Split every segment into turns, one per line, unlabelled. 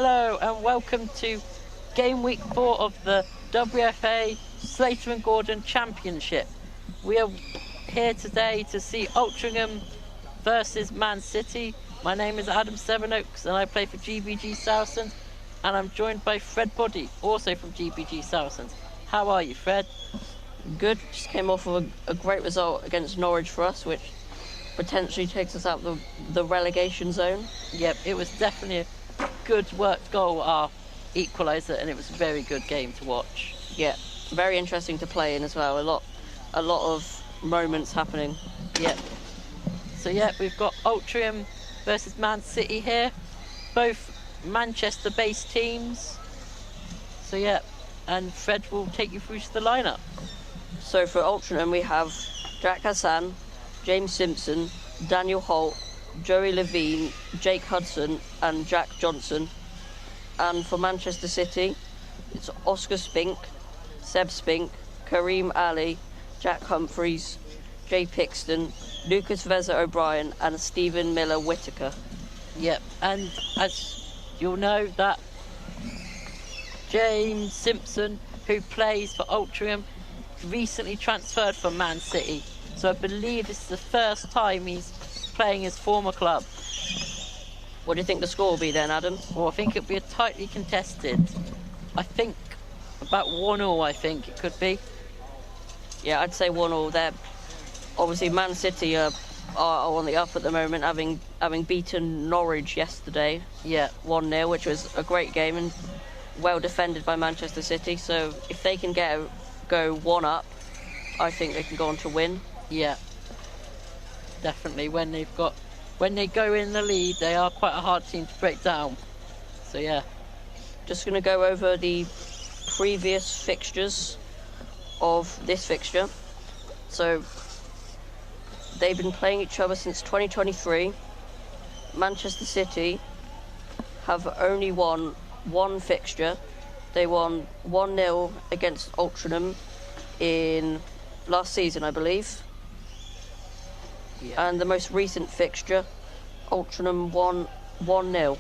Hello and welcome to Gameweek 4 of the WFA Slater Gordon Championship. We are here today to see Altrincham versus Man City. My name is Adam Sevenoaks and I play for GBG Southend, and I'm joined by Fred Boddy, also from GBG Southend. How are you, Fred?
Good. Just came off of a great result against Norwich for us, which potentially takes us out the relegation zone.
Yep, it was definitely a good worked goal, our equaliser, and it was a very good game to watch.
Yeah, very interesting to play in as well. A lot of moments happening.
Yep. So yeah, we've got Altrincham versus Man City here, both Manchester-based teams. So yeah, and Fred will take you through to the lineup.
So for Altrincham we have Jack Hassan, James Simpson, Daniel Holt, Joey Levine, Jake Hudson and Jack Johnson. And for Manchester City, it's Oscar Spink, Seb Spink, Kareem Ali, Jack Humphreys, Jay Pixton, Lucas Veza O'Brien and Stephen Miller Whitaker.
Yep, and as you'll know that James Simpson, who plays for Altrincham, recently transferred from Man City. So I believe this is the first time he's playing his former club.
What do you think the score will be then, Adam?
Well, I think it'll be a tightly contested. I think about 1-1, I think it could be.
Yeah, I'd say 1-1 there. Obviously, Man City are on the up at the moment, having beaten Norwich yesterday.
Yeah.
1-0, which was a great game and well defended by Manchester City. So if they can go 1 up, I think they can go on to win.
Yeah. Definitely. When they go in the lead, they are quite a hard team to break down. So yeah.
Just going to go over the previous fixtures of this fixture. So they've been playing each other since 2023. Manchester City have only won one fixture. They won 1-0 against Altrincham in last season, I believe.
Yeah.
And the most recent fixture, Altrincham won 1-0.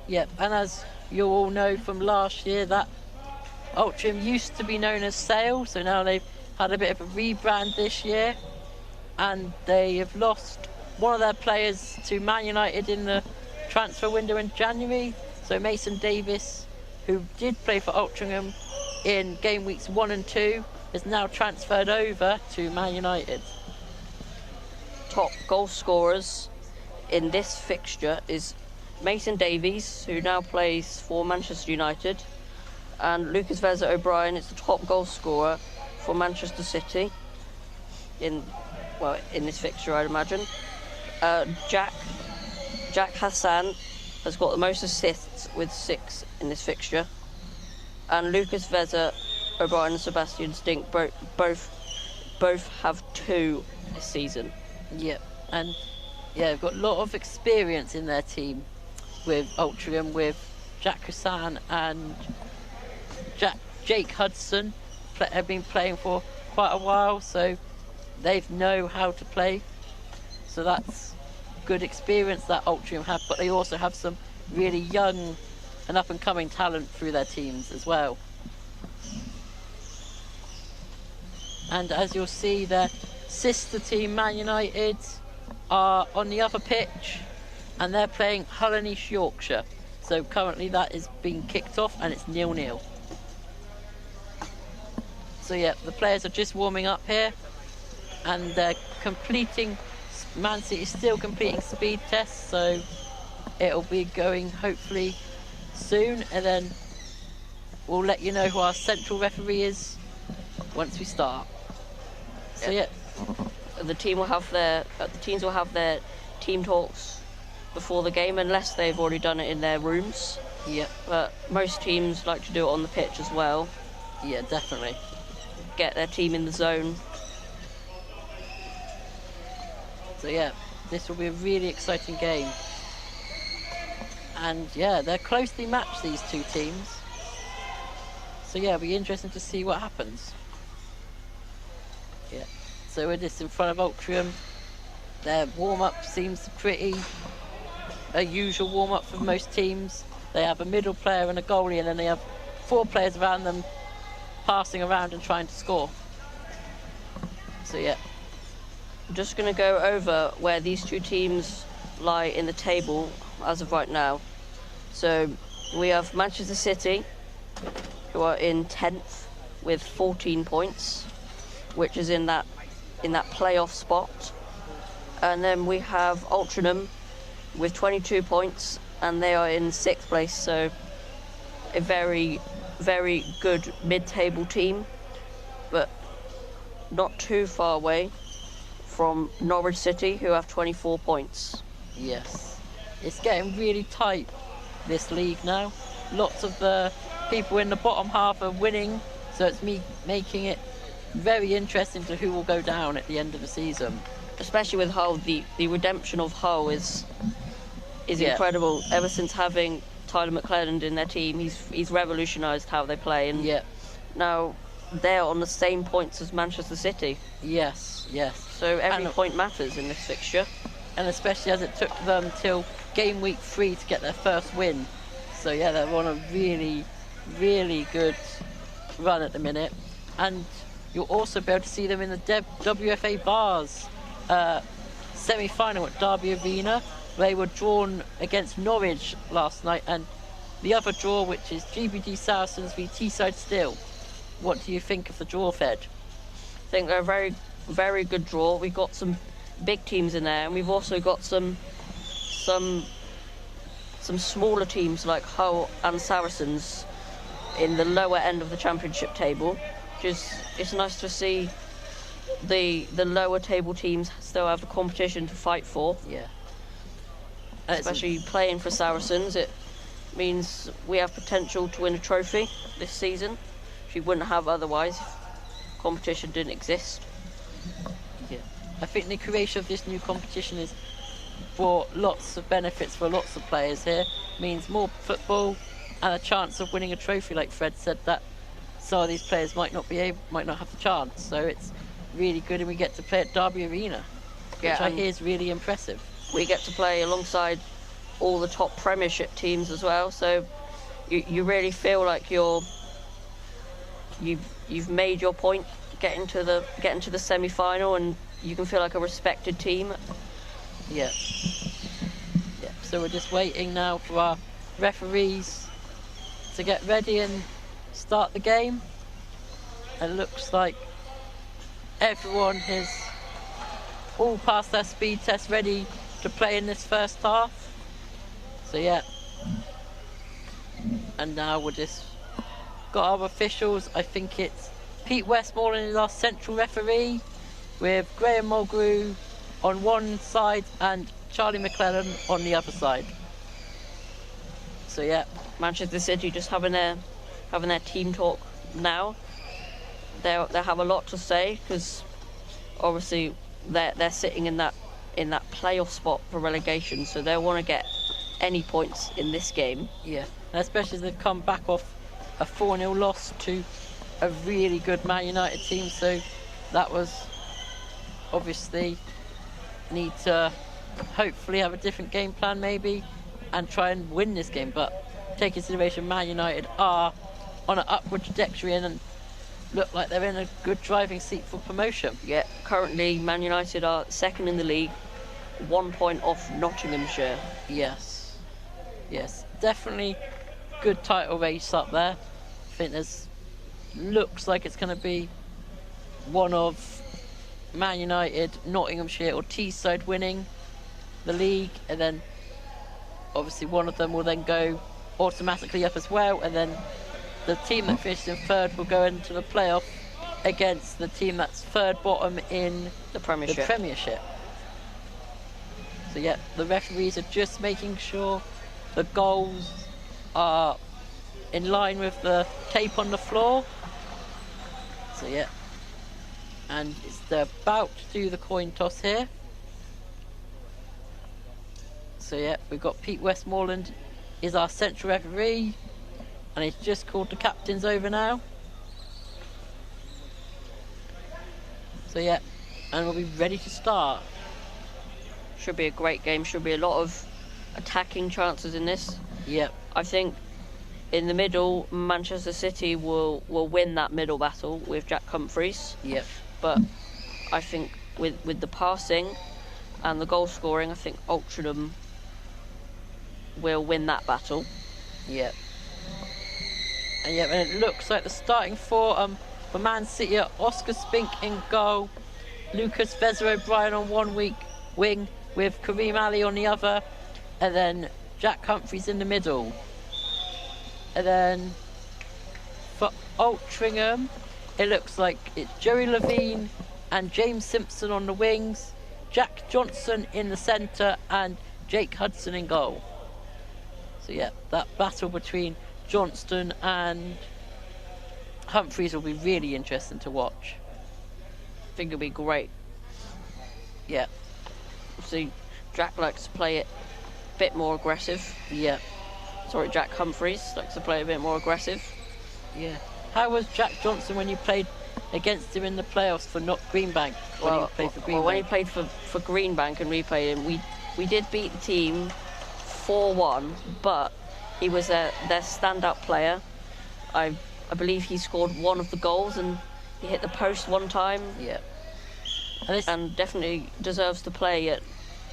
Yep, and as you all know from last year, that Altrincham used to be known as Sale, so now they've had a bit of a rebrand this year, and they have lost one of their players to Man United in the transfer window in January. So Mason Davis, who did play for Altrincham in game weeks 1 and 2, is now transferred over to Man United.
Top goal scorers in this fixture is Mason Davies, who now plays for Manchester United, and Lucas Veza O'Brien is the top goal scorer for Manchester City in this fixture, I'd imagine. Jack Hassan has got the most assists with 6 in this fixture, and Lucas Veza O'Brien and Sebastian Stink both have 2 this season.
Yep, and yeah, they've got a lot of experience in their team with Altrincham, with Jack Hassan and Jake Hudson. Have been playing for quite a while, so they know how to play. So that's good experience that Altrincham have, but they also have some really young and up-and-coming talent through their teams as well. And as you'll see, their sister team, Man United, are on the other pitch, and they're playing Hull and East Yorkshire. So currently that is being kicked off, and it's 0-0. So yeah, the players are just warming up here, and they're completing. Man City is still completing speed tests, so it'll be going hopefully soon, and then we'll let you know who our central referee is once we start. So yeah,
the teams will have their team talks before the game, unless they've already done it in their rooms.
Yeah.
But most teams like to do it on the pitch as well.
Yeah, definitely.
Get their team in the zone.
So yeah, this will be a really exciting game. And yeah, they're closely matched, these two teams. So yeah, it'll be interesting to see what happens. Yeah, so we're just in front of Altrincham. Their warm-up seems pretty a usual warm-up for most teams. They have a middle player and a goalie, and then they have 4 players around them passing around and trying to score. So yeah.
I'm just going to go over where these two teams lie in the table as of right now. So we have Manchester City, who are in 10th with 14 points, which is in that playoff spot. And then we have Altrincham with 22 points, and they are in 6th place, so a very, very good mid-table team, but not too far away from Norwich City, who have 24 points.
Yes. It's getting really tight, this league now. Lots of the people in the bottom half are winning, so it's making it very interesting to who will go down at the end of the season.
Especially with Hull, the redemption of Hull is incredible. Ever since having Tyler McClelland in their team, he's revolutionised how they play, and now they're on the same points as Manchester City.
Yes.
So every point matters in this fixture.
And especially as it took them till Gameweek 3 to get their first win. So yeah, they're on a really, really good run at the minute. And you'll also be able to see them in the WFA Bars semi-final at Derby Arena. They were drawn against Norwich last night, and the other draw, which is GBD Saracens v Teesside Steel. What do you think of the draw, Fed?
I think they're a very, very good draw. We've got some big teams in there, and we've also got some smaller teams like Hull and Saracens in the lower end of the championship table. It's nice to see the lower table teams still have a competition to fight for.
Yeah.
Especially playing for Saracens, it means we have potential to win a trophy this season, which we wouldn't have otherwise if competition didn't exist.
Yeah. I think the creation of this new competition has brought lots of benefits for lots of players here. It means more football and a chance of winning a trophy, like Fred said, that some of these players might not have the chance. So it's really good, and we get to play at Derby Arena, which I hear is really impressive.
We get to play alongside all the top Premiership teams as well, so you really feel like you've made your point getting to the semi-final, and you can feel like a respected team.
Yeah. So we're just waiting now for our referees to get ready and start the game. It looks like everyone has all passed their speed test, ready to play in this first half. So yeah. And now we're just got our officials. I think it's Pete Westmoreland is our central referee, with Graham Mulgrew on one side and Charlie McClellan on the other side. So yeah,
Manchester City just having their team talk now. They have a lot to say, because obviously they're sitting in that playoff spot for relegation, so they'll want to get any points in this game.
Yeah, and especially as they've come back off a 4-0 loss to a really good Man United team, so that was obviously need to hopefully have a different game plan maybe and try and win this game. But take into consideration Man United are on an upward trajectory and look like they're in a good driving seat for promotion.
Yeah, currently Man United are second in the league, 1 point off Nottinghamshire.
Yes, definitely good title race up there. I think looks like it's going to be one of Man United, Nottinghamshire or Teesside winning the league, and then obviously one of them will then go automatically up as well, and then the team that finishes in third will go into the playoff against the team that's third bottom in
the Premiership.
So yeah, the referees are just making sure the goals are in line with the tape on the floor. So yeah, and they're about to do the coin toss here. So yeah, we've got Pete Westmoreland is our central referee, and he's just called the captains over now. So yeah, and we'll be ready to start.
Should be a great game. Should be a lot of attacking chances in this.
Yep.
I think in the middle, Manchester City will win that middle battle with Jack Humphreys.
Yep.
But I think with the passing and the goal scoring, I think Altrincham will win that battle.
Yep. And it looks like the starting four for Man City are Oscar Spink in goal, Lucas Vezza O'Brien on one wing with Kareem Ali on the other, and then Jack Humphreys in the middle. And then for Altrincham, it looks like it's Joey Levine and James Simpson on the wings, Jack Johnson in the centre, and Jake Hudson in goal. So yeah, that battle between Johnston and Humphreys will be really interesting to watch.
I think it'll be great.
Yeah.
See, Jack likes to play it a bit more aggressive.
Yeah.
Sorry, Jack Humphreys likes to play a bit more aggressive.
Yeah. How was Jack Johnson when you played against him in the playoffs for Greenbank? When he played for Greenbank?
When he played for Greenbank and we played him, we did beat the team 4-1, but he was their stand-up player. I believe he scored one of the goals and he hit the post one time.
Yeah.
And definitely deserves to play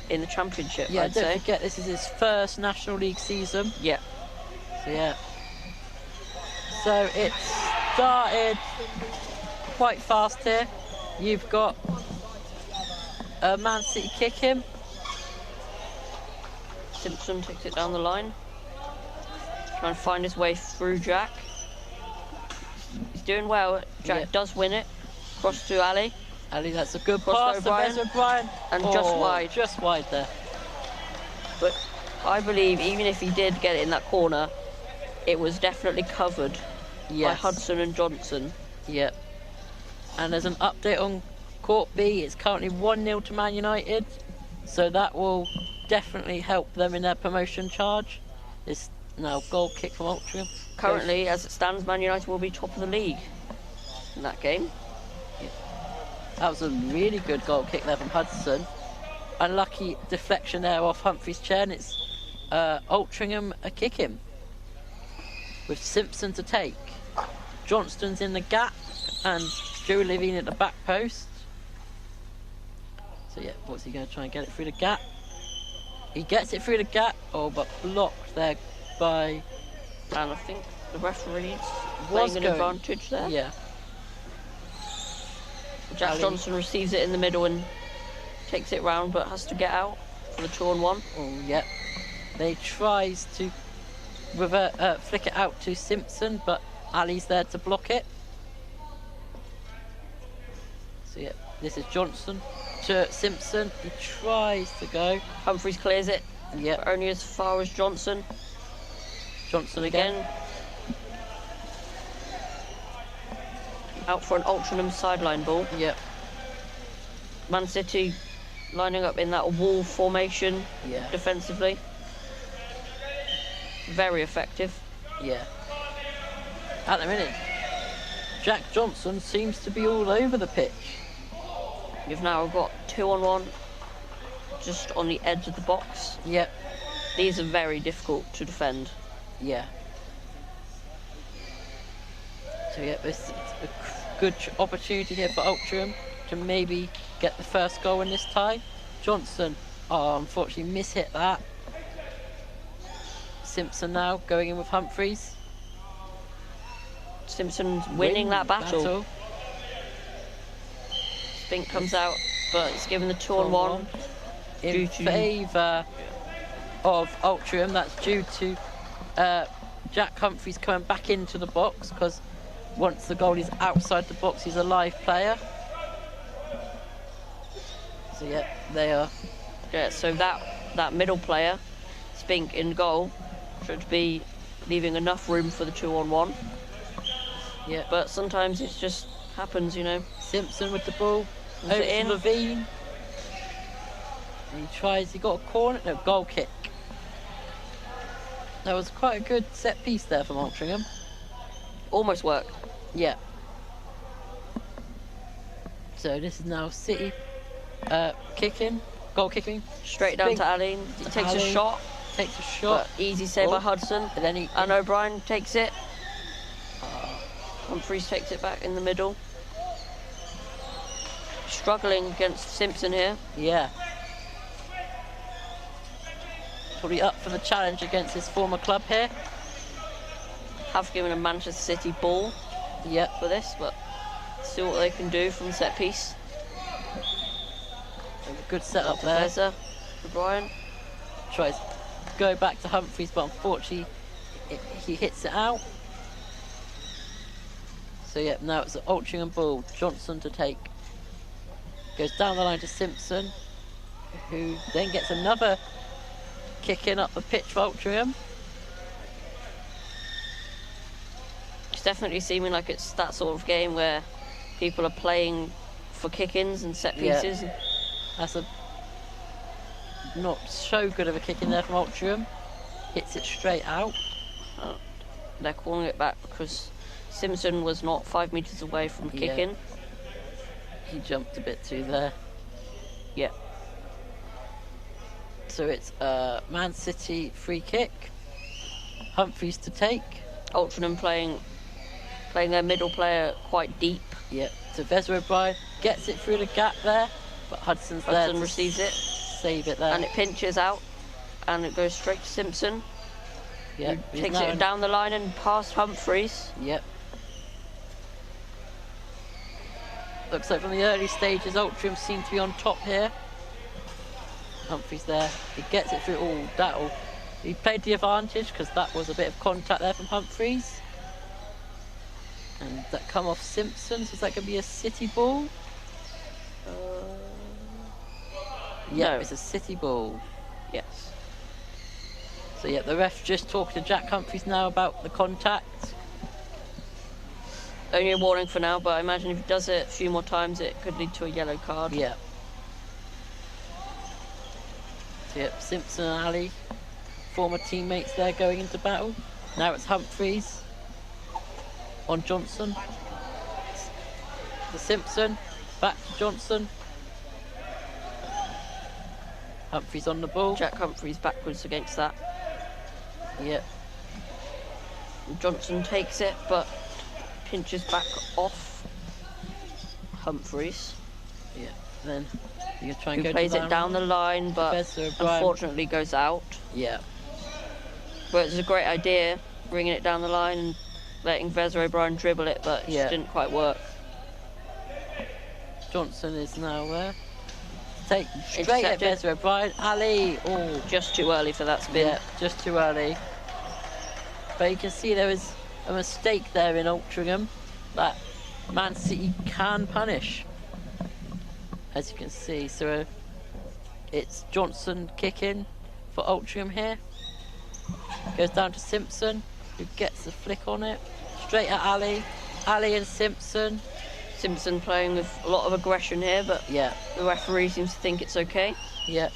in the Championship,
yeah,
I'd say.
Don't forget, this is his first National League season.
Yeah.
So, yeah. So, it started quite fast here. You've got Man City kick him.
Simpson takes it down the line. Trying to find his way through Jack. He's doing well. Jack does win it. Cross to Ali.
Ali, that's a good
Cross
pass
to O'Brien.
to O'Brien.
And just wide.
Just wide there.
But I believe even if he did get it in that corner, it was definitely covered by Hudson and Johnson.
Yep. And there's an update on Court B. It's currently 1-0 to Man United. So that will definitely help them in their promotion charge. It's now goal kick from Altrincham.
Currently, as it stands, Man United will be top of the league in that game.
Yeah. That was a really good goal kick there from Hudson. Unlucky deflection there off Humphreys' chair, and it's Altrincham a kick him with Simpson to take. Johnston's in the gap and Joe Levine at the back post. So yeah, what's he going to try and get it through the gap? He gets it through the gap, but blocked there by...
And I think the referee's playing an advantage there.
Yeah.
Jack Johnson receives it in the middle and takes it round, but has to get out for the 2-on-1.
Oh, yeah. They tries to flick it out to Simpson, but Ali's there to block it. So yeah, this is Johnson to Simpson. He tries to go.
Humphreys clears it.
Yeah.
But only as far as Johnson.
Johnson again.
Out for an Altrincham sideline ball.
Yep.
Man City lining up in that wall formation defensively. Very effective.
Yeah. At the minute, Jack Johnson seems to be all over the pitch.
You've now got 2-on-1 just on the edge of the box.
Yep.
These are very difficult to defend.
Yeah. So yeah, it's a good opportunity here for Altrincham to maybe get the first goal in this tie. Johnson, unfortunately mishit that. Simpson now going in with Humphreys.
Simpson's winning that battle. Spink comes out, but it's given the 2-on-1
in favour of Altrincham. That's due to Jack Humphreys coming back into the box, because once the goalie's outside the box, he's a live player. So yeah, they are.
Yeah, so that middle player, Spink in goal, should be leaving enough room for the 2-on-1.
Yeah.
But sometimes it just happens, you know.
Simpson with the ball.
Is it in?
Levine. He got a corner, no, goal kick. That was quite a good set piece there from Altrincham.
Almost worked.
Yeah. So this is now City kicking, goal kicking.
Straight down to Ali. He takes a shot.
takes a shot.
But easy save by Hudson.
And then
and O'Brien takes it. Humphreys takes it back in the middle. Struggling against Simpson here.
Yeah. Probably up for the challenge against his former club here.
Have given a Manchester City ball for this, but see what they can do from the set piece.
A good setup there.
O'Brien
tries to go back to Humphreys, but unfortunately he hits it out. So yeah, now it's an Altrincham ball. Johnson to take. Goes down the line to Simpson, who then gets another kick in up the pitch for Altrincham.
It's definitely seeming like it's that sort of game where people are playing for kick-ins and set pieces.
Yeah. That's a not so good of a kick in there from Altrincham. Hits it straight out.
They're calling it back because Simpson was not 5 metres away from kicking.
He jumped a bit too there.
Yeah.
So it's a Man City free kick. Humphreys to take.
Altrincham playing their middle player quite deep.
Yeah. So Vezza O'Brien gets it through the gap there, but Hudson
receives it.
Save it there.
And it pinches out, and it goes straight to Simpson.
Yeah.
Takes it down the line and past Humphreys.
Yep. Looks like from the early stages, Altrincham seem to be on top here. Humphreys there. He gets it through. Oh, he played the advantage because that was a bit of contact there from Humphreys. And that come off Simpson. So is that going to be a City ball? Yeah,
no.
It's a City ball.
Yes.
So yeah, the ref just talking to Jack Humphreys now about the contact.
Only a warning for now, but I imagine if he does it a few more times, it could lead to a yellow card.
Yeah. So yep, Simpson and Ali, former teammates there going into battle. Now it's Humphreys on Johnson. To Simpson, back to Johnson. Humphreys on the ball.
Jack Humphreys backwards against that.
Yep.
Johnson takes it, but pinches back off Humphreys.
Yeah. Then you try and
who plays it down the line, but unfortunately goes out.
Yeah.
But it's a great idea, bringing it down the line and letting Vezza O'Brien dribble it, but it just didn't quite work.
Johnson is now there. Take straight at Vezza O'Brien. Ali,
just too early for that spin.
Yeah, just too early. But you can see there is a mistake there in Altrincham that Man City can punish, as you can see. So it's Johnson kicking for Altrincham here. Goes down to Simpson, who gets the flick on it. Straight at Ali. Ali and Simpson.
Simpson playing with a lot of aggression here, but
the
referee seems to think it's okay.
Yeah.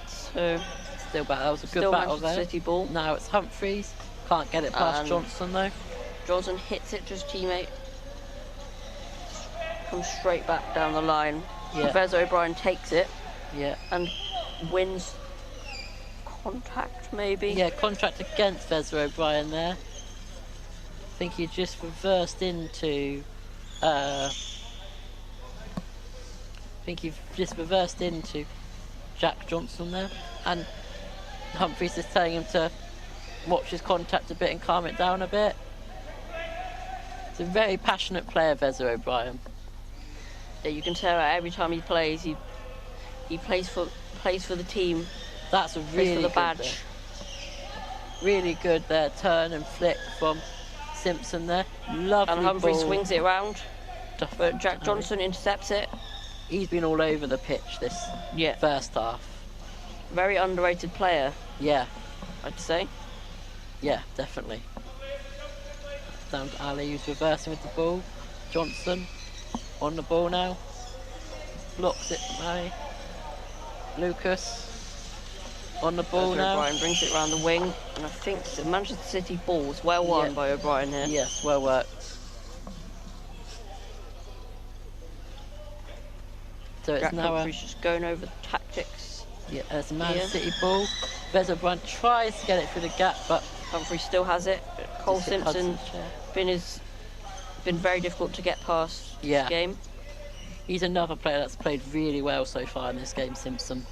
So
still battle. That was a good battle there.
City ball.
Now it's Humphreys. Can't get it past Johnson though.
Johnson hits it to his teammate. Comes straight back down the line.
Yeah.
Vezza O'Brien takes it.
Yeah.
And wins contact maybe.
Yeah, contact against Vezza O'Brien there. I think he just reversed into Jack Johnson there, and Humphreys is telling him to watch his contact a bit and calm it down a bit. He's a very passionate player, Vezza O'Brien.
Yeah, you can tell every time he plays, he plays for the team.
That's a really
for the
good
badge.
There. Really good there, turn and flick from Simpson there. Lovely
and Humphrey
ball.
swings it around, but Jack Johnson intercepts it.
He's been all over the pitch this first half.
Very underrated player.
Yeah.
I'd say.
Yeah, definitely. Down to Ali, who's reversing with the ball. Johnson on the ball now. Blocks it from Ali. Lucas on the ball now.
O'Brien brings it around the wing, and I think the Manchester City ball was well won by O'Brien here.
Yes, well worked. So it's
Jack
now
Humphreys just going over the tactics.
Yeah, there's a Man
Yeah.
City ball. Wes O'Brien tries to get it through the gap, but
Humphrey still has it. Cole
just hit
Simpson
Hudson's chair.
been very difficult to get past
Yeah.
this game.
He's another player that's played really well so far in this game, Simpson.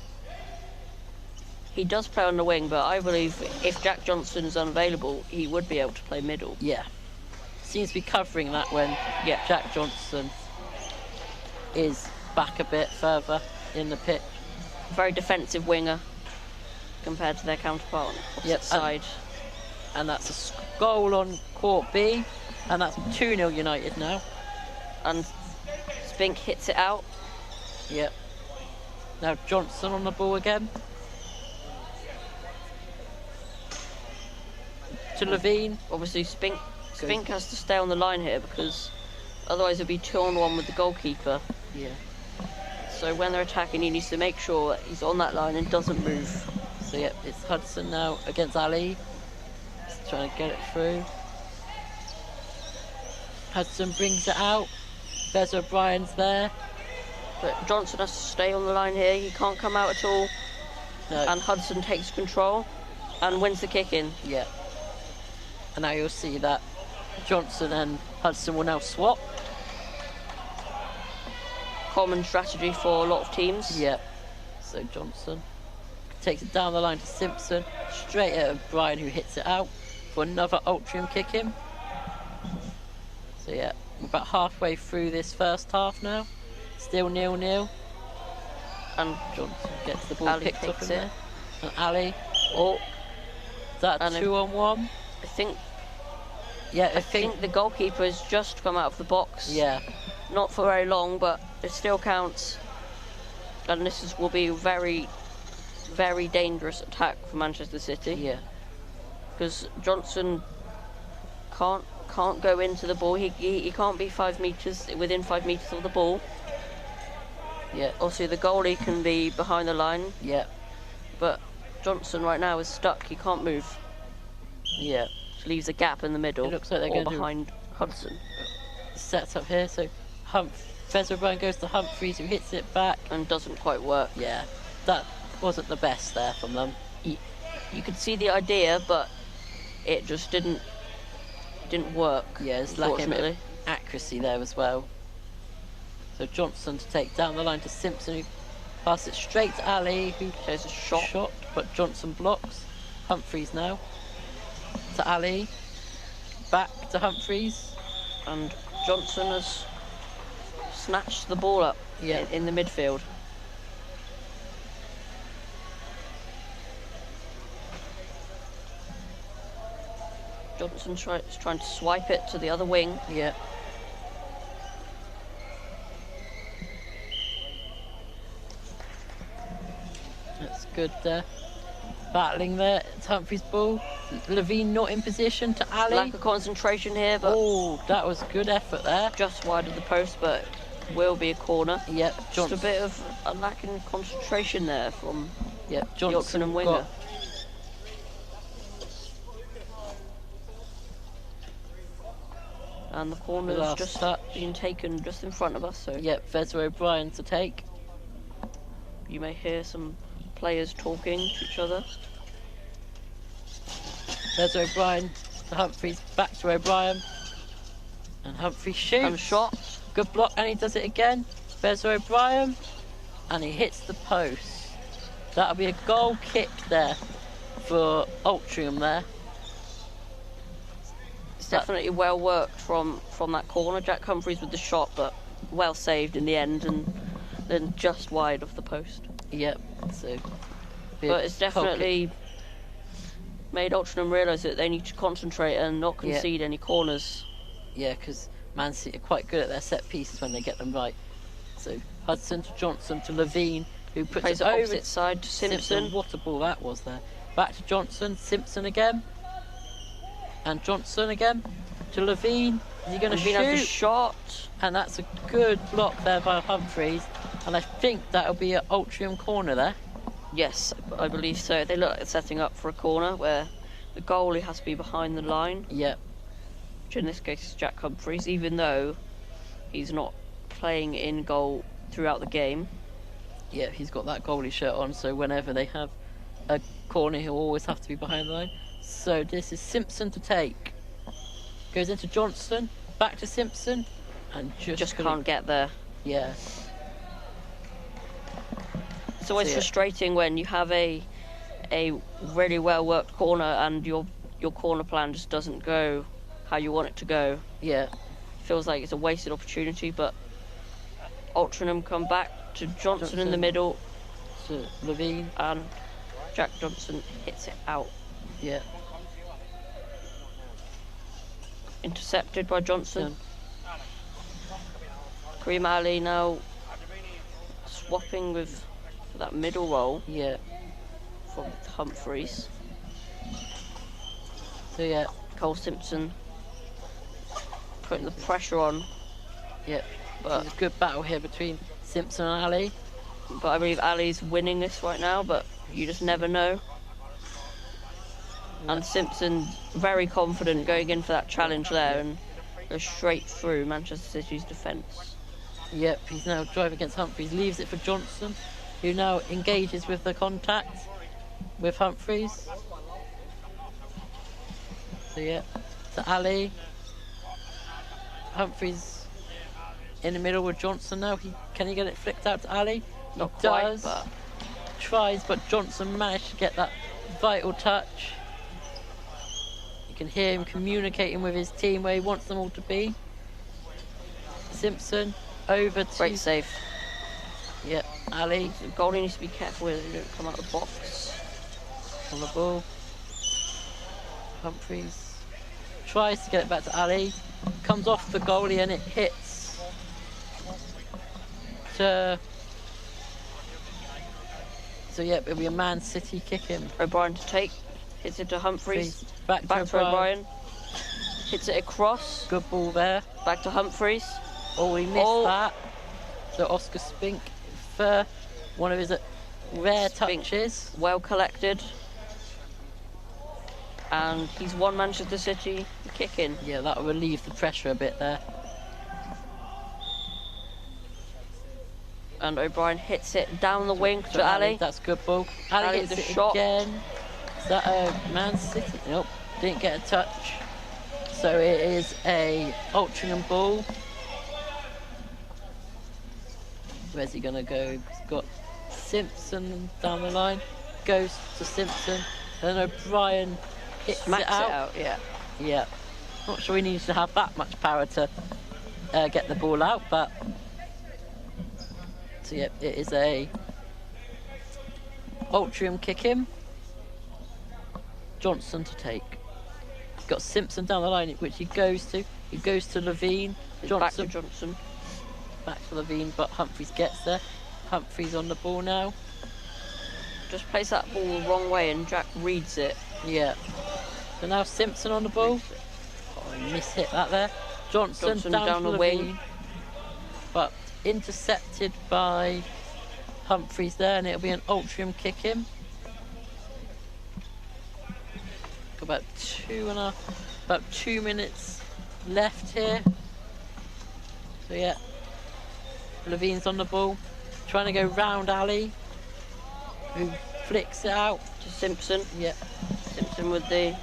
He does play on the wing, but I believe if Jack Johnson is unavailable, he would be able to play middle.
Yeah. Seems to be covering that when Jack Johnson is back a bit further in the pitch.
Very defensive winger compared to their counterpart on the opposite side.
And that's a goal on Court B, and that's 2-0 United now.
And Spink hits it out.
Yep. Now Johnson on the ball again. To Levine.
Obviously, Spink has to stay on the line here because otherwise it'll be 2-on-1 with the goalkeeper.
Yeah.
So when they're attacking, he needs to make sure that he's on that line and doesn't move.
So yep, it's Hudson now against Ali. He's trying to get it through. Hudson brings it out. Wes O'Brien's there.
But Johnson has to stay on the line here. He can't come out at all.
No.
And Hudson takes control and wins the kick in.
Yeah. And now you'll see that Johnson and Hudson will now swap.
Common strategy for a lot of teams.
Yeah. So Johnson takes it down the line to Simpson, straight at O'Brien, who hits it out for another Altrincham kick in. So yeah, we're about halfway through this first half now. Still 0-0.
And
Johnson gets the ball
Ali
picked up in
takes
there. And Ali, is that
and
2-on-1?
I think
Yeah,
I think the goalkeeper has just come out of the box.
Yeah.
Not for very long, but it still counts. And this will be a very, very dangerous attack for Manchester City.
Yeah.
Because Johnson can't go into the ball. He can't be within 5 metres of the ball.
Yeah.
Obviously, the goalie can be behind the line,
Yeah.
but Johnson right now is stuck. He can't move.
Yeah.
Which leaves a gap in the middle.
It looks like they're
or
going to
behind Hudson.
Sets up here, so Wes O'Brien goes to Humphreys, who hits it back.
And doesn't quite work.
Yeah. That wasn't the best there from them.
You could see the idea, but it just didn't work.
Yeah, it's lacking a bit
unfortunately.
of accuracy there as well. So Johnson to take down the line to Simpson, who passes it straight to Ali, who
There's a shot.
but Johnson blocks. Humphreys now to Ali, back to Humphreys.
And Johnson has snatched the ball up in the midfield. Johnson's trying to swipe it to the other wing.
Yeah. That's good there. Battling there. It's Humphreys' ball. Levine not in position to Ali.
Lack of concentration here, but
Oh, that was good effort there.
just wide of the post, but will be a corner.
Yep,
Just
Johnson.
a bit of a lack in concentration there from
Yep,
the
Johnson
Altrincham winger.
got.
And the corner's
Last
just
touch.
been taken just in front of us, so
Yep, Wes O'Brien to take.
you may hear some players talking to each other.
Wes O'Brien to Humphreys, back to O'Brien. And Humphreys shoots.
And shot.
Good block, and he does it again. Wes O'Brien. And he hits the post. That'll be a goal kick there for Altrincham there.
It's definitely well worked from that corner. Jack Humphreys with the shot, but well saved in the end, and then just wide of the post.
Yep, so.
But it's definitely made Altrincham realise that they need to concentrate and not concede any corners.
Yeah, because Man City are quite good at their set pieces when they get them right. So Hudson to Johnson to Levine, who puts
Plays
it
it
over
opposite side to Simpson.
What a ball that was there. Back to Johnson, Simpson again. And Johnson again to Levine. Is he going to
Levine has the
shoot?
shot.
And that's a good block there by Humphreys. And I think that'll be an Altrincham corner there.
Yes, I believe so. They look like they're setting up for a corner where the goalie has to be behind the line,
Yep.
which in this case is Jack Humphreys, even though he's not playing in goal throughout the game.
Yeah, he's got that goalie shirt on, so whenever they have a corner, he'll always have to be behind the line. So this is Simpson to take. Goes into Johnson, back to Simpson, and
Just can't get there.
Yeah.
It's always frustrating when you have a really well worked corner and your corner plan just doesn't go how you want it to go.
Yeah.
Feels like it's a wasted opportunity, but Altrincham come back to Johnson in the middle.
To Levine.
And Jack Johnson hits it out.
Yeah.
Intercepted by Johnson. Kareem Ali now swapping with that middle roll.
Yeah.
From Humphreys.
So yeah.
Cole Simpson putting the pressure on.
Yeah.
But
it's a good battle here between Simpson and Ali.
But I believe Ali's winning this right now, but you just never know. And Simpson very confident going in for that challenge there and goes straight through Manchester City's defence.
Yep, he's now driving against Humphreys, leaves it for Johnson, who now engages with the contact with Humphreys. So yeah, to Ali. Humphreys in the middle with Johnson now. Can he get it flicked out to Ali?
Not
He
quite,
does.
but
Tries, but Johnson managed to get that vital touch. You can hear him communicating with his team where he wants them all to be. Simpson over to...
Great save.
Yep, Ali.
Goldie needs to be careful with it, he don't come out of the box.
On the ball. Humphreys tries to get it back to Ali. Comes off the goalie and it hits to... So yeah, it'll be a Man City kick him.
O'Brien to take. Hits it to Humphreys.
Back to
O'Brien. Hits it across.
Good ball there.
Back to Humphreys.
Oh, he missed that. So Oscar Spink for one of his rare touches.
Well collected. And he's won Manchester City kick in.
Yeah, that'll relieve the pressure a bit there.
And O'Brien hits it down the wing to Ali.
That's a good ball. Ali hits
the
it
shot
again. Is that a Man City? Nope, didn't get a touch. So it is a Altrincham ball. Where's he gonna go? He's got Simpson down the line. Goes to Simpson. Then O'Brien hits
Smacks
it out.
Yeah.
Yeah. Not sure he needs to have that much power to get the ball out, but... So yep, it is a Altrincham kick in. Johnson to take. He's got Simpson down the line, which he goes to. He goes to Levine. Johnson.
Back to Johnson.
Back to Levine, but Humphreys gets there. Humphreys on the ball now.
Just plays that ball the wrong way and Jack reads it.
Yeah. So now Simpson on the ball. Oh, he mishit that there. Johnson down the wing. But intercepted by Humphreys there, and it'll be an Altrincham kick in. Got about 2 minutes left here. So yeah, Levine's on the ball, trying to go round Ali, who flicks it out
to Simpson.
Yeah,
Simpson with the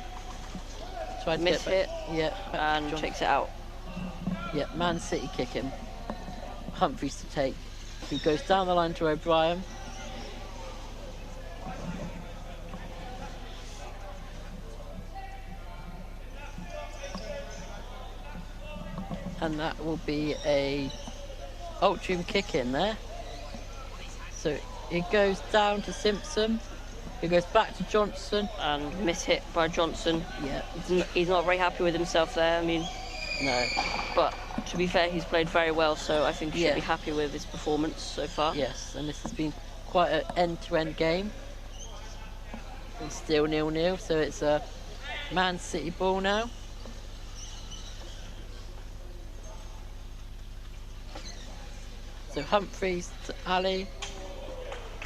miss hit.
Yeah,
and takes it out.
Yeah, Man City kick him. Humphreys to take, who goes down the line to O'Brien. And that will be a Altrincham kick in there. So it goes down to Simpson, who goes back to Johnson.
And miss hit by Johnson.
Yeah.
He's not very happy with himself there, I mean.
No.
But to be fair, he's played very well, so I think he should be happy with his performance so far.
Yes, and this has been quite an end-to-end game. And still 0-0, so it's a Man City ball now. So Humphreys to Ali,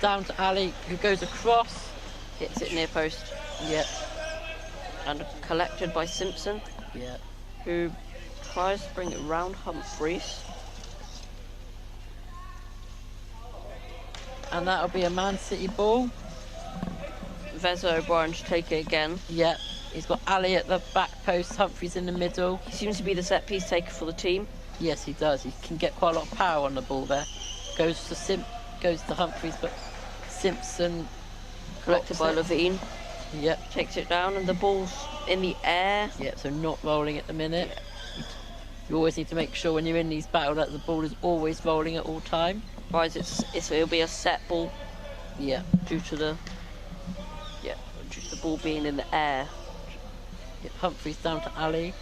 down to Ali, who goes across.
Hits it near post.
Yeah.
And collected by Simpson.
Yeah.
Who tries to bring it round Humphreys.
And that'll be a Man City ball.
Veza O'Brien to take it again.
Yeah, he's got Ali at the back post, Humphreys in the middle.
He seems to be the set piece taker for the team.
Yes, he does. He can get quite a lot of power on the ball there. Goes to Humphreys, but Simpson
Collected by Levine.
Yep.
Takes it down, and the ball's in the air.
Yep, so not rolling at the minute. Yeah. You always need to make sure when you're in these battles that the ball is always rolling at all time.
Otherwise, it'll be a set ball.
Yeah.
Due to the ball being in the air.
Yep, Humphreys down to Ali.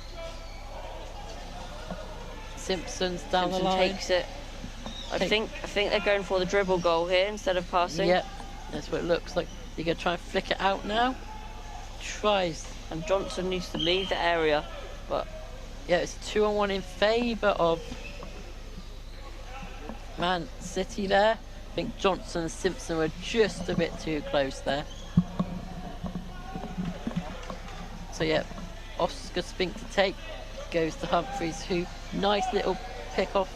Simpson's down the line.
Takes it. I think they're going for the dribble goal here instead of passing.
Yep, that's what it looks like. You're going to try and flick it out now. Tries.
And Johnson needs to leave the area, but...
Yeah, it's 2-on-1 in favour of Man City there. I think Johnson and Simpson were just a bit too close there. So yeah, Oscar Spink to take. Goes to Humphreys, who nice little pick off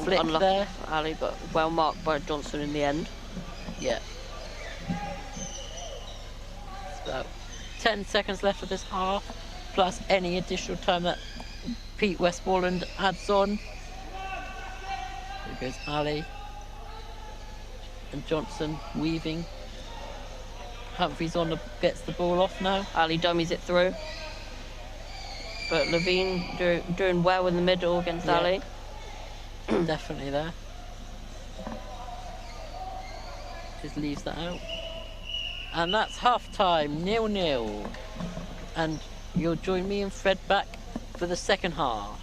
flick
Unlucky
there.
For Ali, but well marked by Johnson in the end.
Yeah. It's about 10 seconds left of this half, plus any additional time that Pete Westmoreland adds on. Here goes Ali. And Johnson weaving. Humphreys gets the ball off now.
Ali dummies it through. But Levine doing well in the middle against Ali.
Definitely there. Just leaves that out. And that's half time, 0-0. And you'll join me and Fred back for the second half.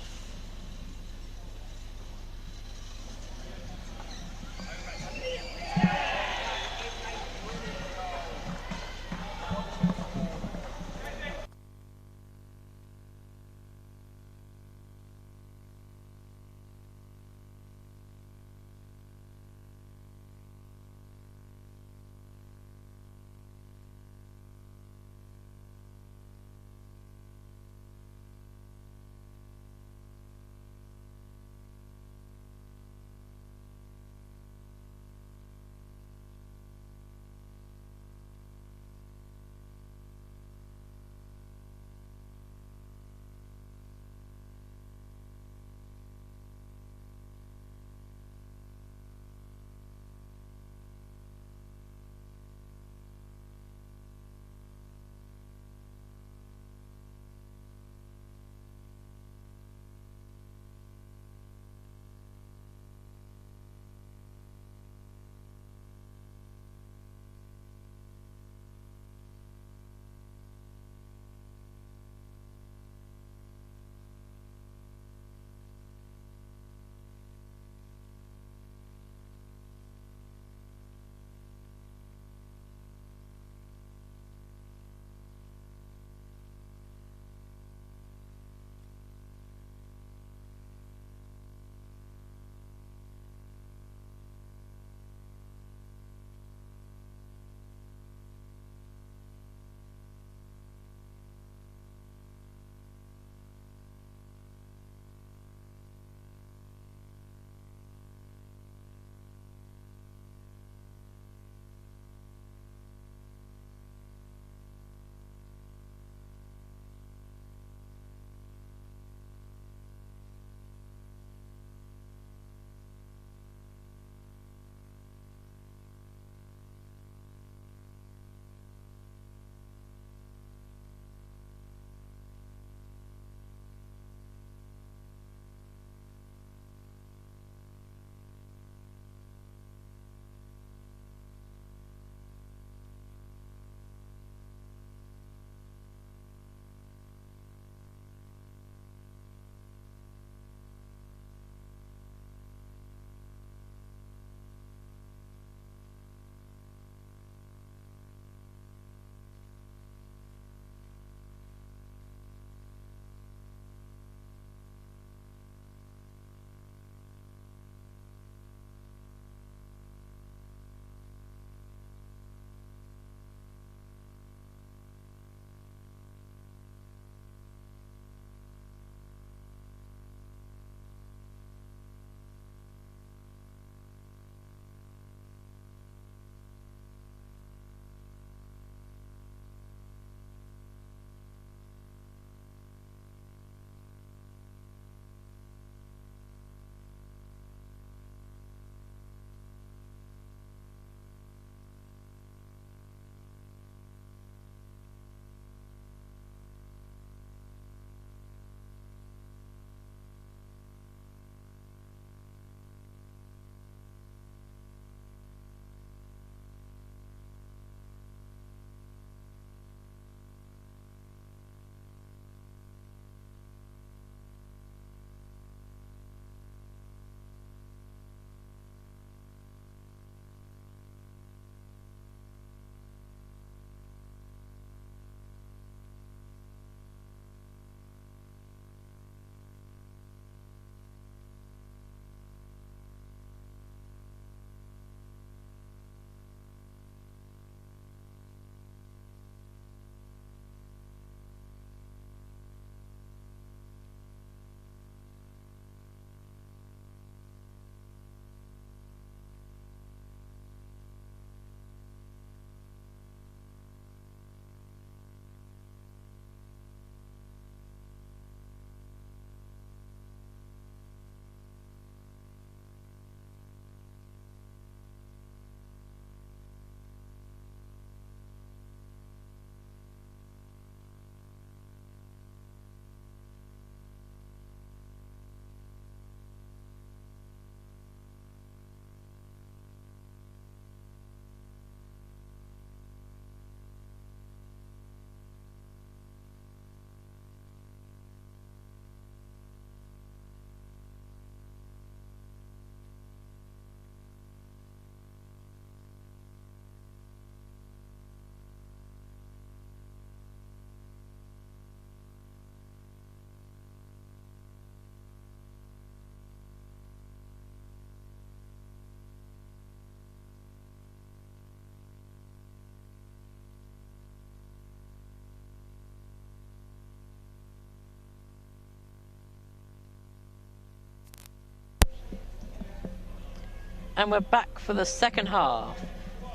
And we're back for the second half.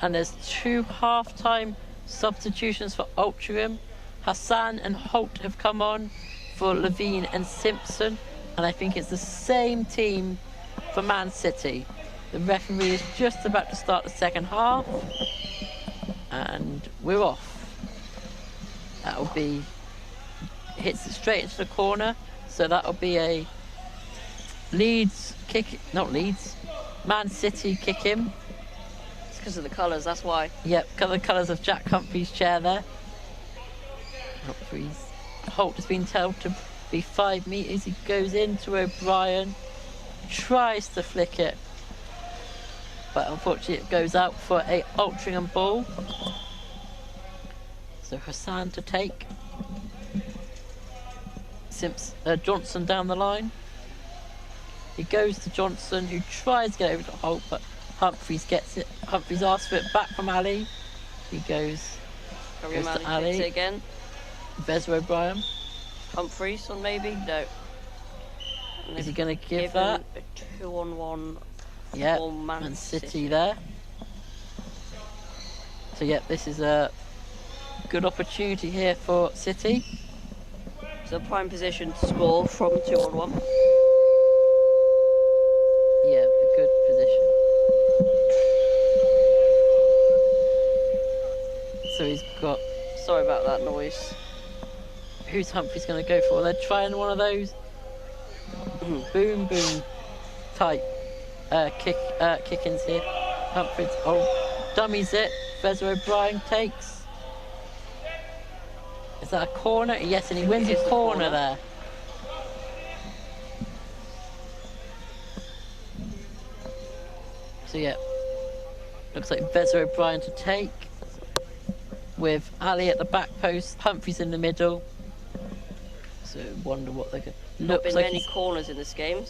And there's 2 half-time substitutions for Altrincham. Hassan and Holt have come on for Levine and Simpson. And I think it's the same team for Man City. The referee is just about to start the second half. And we're off. That'll be... hits it straight into the corner. So that'll be a Leeds kick... not Leeds. Man City kick him.
It's because of the colours, that's why.
Yep, the colours of Jack Humphrey's chair there. Holt has been told to be 5 metres. He goes into O'Brien. Tries to flick it. But unfortunately it goes out for a Altrincham ball. So Hassan to take. Johnson down the line. He goes to Johnson, who tries to get over to Holt, but Humphreys gets it. Humphreys asks for it back from Ali. He goes to Ali.
It again.
Vez O'Brien.
Humphreys on maybe? No.
Is he going to give that?
A 2-on-1
yeah,
for Man
City there. So yeah, this is a good opportunity here for City.
So prime position to score from 2-on-1.
Yeah, a good position. So he's got...
sorry about that noise.
Who's Humphreys going to go for? They're trying one of those boom boom type kick-ins here. Humphreys dummies it. Vez O'Brien takes. Is that a corner? Yes, and he wins a corner there. So yeah, looks like Vez O'Brien to take, with Ali at the back post, Humphreys in the middle. So wonder what they're going to...
Not been like many corners in this game.